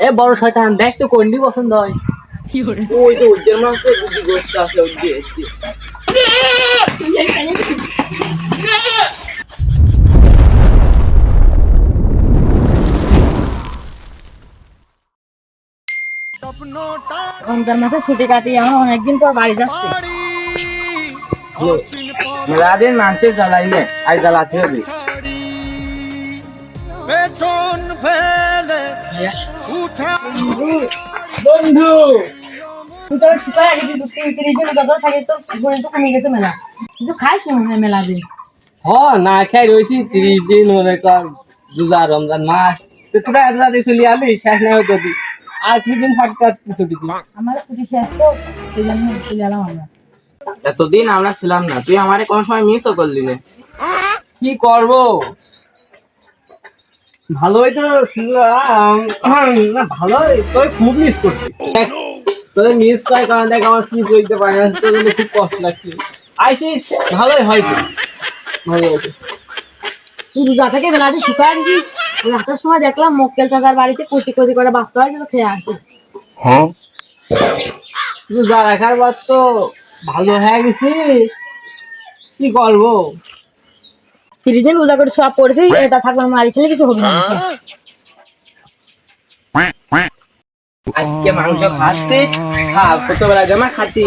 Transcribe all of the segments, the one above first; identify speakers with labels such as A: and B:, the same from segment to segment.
A: এ বড় শয়তান দেখ তো কোনটি পছন্দ হয়।
B: ওই যে উজ্জ্বল মাছের বুদ্ধি গোস্ত আছে ওই যে
A: রমজান মাসে ছুটি কাটিয়ে আমরা অনেকদিন পর বাড়ি যাচ্ছি।
B: মেলাদিন মানুষের জ্বালাইলে আজ জ্বালাতে হবে।
A: বন্ধু তুই তো ছুটি আগে তুই 30 দিন কত থাকে তো শরীর তো কমে গেছে মেলা কিন্তু খাইস না মনে হয় মেলা দিন।
B: না খাই রয়েছি 30 দিন মনে কর রোজা রমজান মাস তো তোরা এত রাতে চলে আলি শেষ না হতো আর কিছুদিন থাকতে ছুটি দিই
A: আমার ছুটি শেষ তো সেই জন্য চলে এলাম আমরা।
B: এতদিন আমরা ছিলাম না তুই আমারে কোন সময় মিসও করলি না কি করব ভালোই তো ছিলাম না ভালোই তোর খুব মিস করছি তোর মিস করার কারণে দেখ আমার কি বলতে পারি না তোর জন্য খুব কষ্ট লাগছে আইসিস ভালোই হয়তো ভালো হয়েছে
A: তুই রোজা থেকে মেলা দিয়ে শুকায় দিছিস রাতের সময় দেখলাম মক্কেল চাচার বাড়িতে কুচি কুচি করে বাঁচতে হয় যেন খেয়ে আসি।
B: রোজা রাখার পর তো ভালো হয়ে গেছি কি করবো
A: 30 দিন রোজা করে সব পড়েছি এটা থাকলে মারি খেলে কিছু হবে না।
B: আজকে মাংস খাচ্ছি ছোটবেলায় জামা খাচ্ছি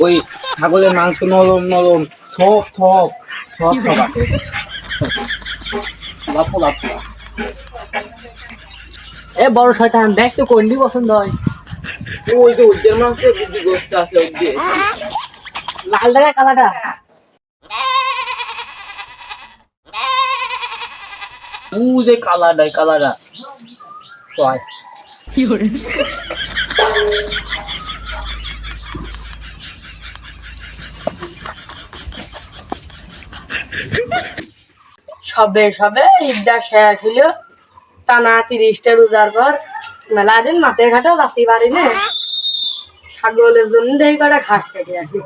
B: ওই ছাগলের মাংস নরম নরম থপ থপ থপ থপ আছে লাফো লাফো
A: এ বড় শয়তান দেখ তো কোনটি পছন্দ হয়।
B: ওই যে উজ্জ্বল মাছের বুদ্ধি গোস্ত আছে ওই যে
A: লাল টাকা কালাটা
B: ও যে কালারটা ছয়
A: সবে সবে ঈদটা শেষ হইল টানা 30টা রোজার পর মেলা দিন মাঠের ঘাটেও যাতে পারি না ছাগলের জন্য দেখি কটা ঘাস কেটে আসি।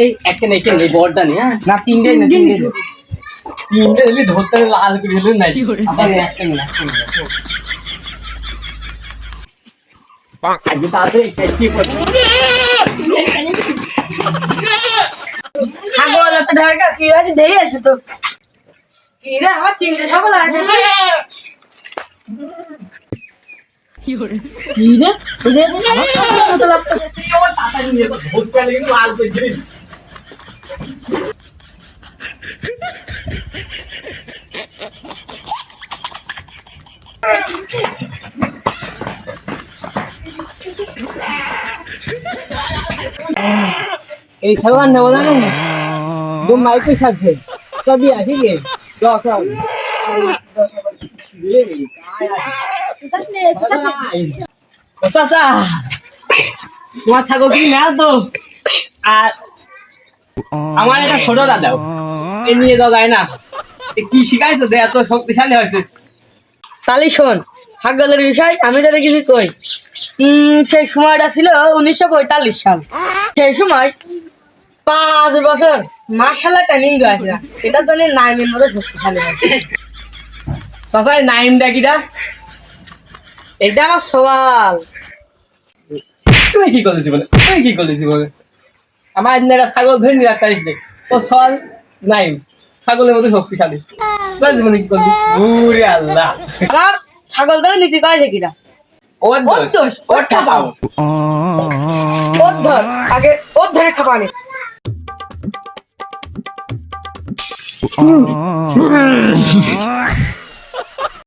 B: এই একটা নেই কেন এই বড়টা নেই না তিনটে দিলে ধরতে লাল করে হলো নাই আবার একটা নেই আগে তাড়াতাড়ি কি করছে
A: ছাগল একটা ঢাকা কি হয়েছে দেখে আসি তো কি রে আমার 3টে ছাগল আর কি রে ওই যে আমার ছাগলের মতো লাগছে
B: আমার তাড়াতাড়ি নিয়ে ধরতে লাল করে দিলি
A: এই ছাগল নেবো না দু মাইকে সাথে কবি আসি গে চল তোমার ছাগল কি মেল তো আর
B: আমার একটা ছোট দাদাও এই নিয়ে যাওয়া যায় না কি শিখাইছো দে এত শক্তিশালী হয়েছে
A: তাহলে শোন ছাগলের বিষয় আমি তোকে কিছু কই সেই সময়টা ছিল 1945 সাল সেই সময় 5 বছর মার্শাল্লাহ ট্রেনিং দেওয়া এটা তো নাইমের মতো শক্তিশালী হয়।
B: তাছাড়া নাইমটা কিটা
A: এটা আমার সওয়াল
B: তুই কি করলি বলে আমার একটা ছাগল ধরে নিয়ে রাখতে আসলে ও সল নাইম ছাগলের মতো শক্তিশালী জীবনে কি করলি ওরে আল্লাহ
A: আমার ছাগল ধরে নীতি করে দেখিটা
B: ওর দোষ ওর ঠাপাও
A: ওর ধর আগে ওর ধরে ঠাপানি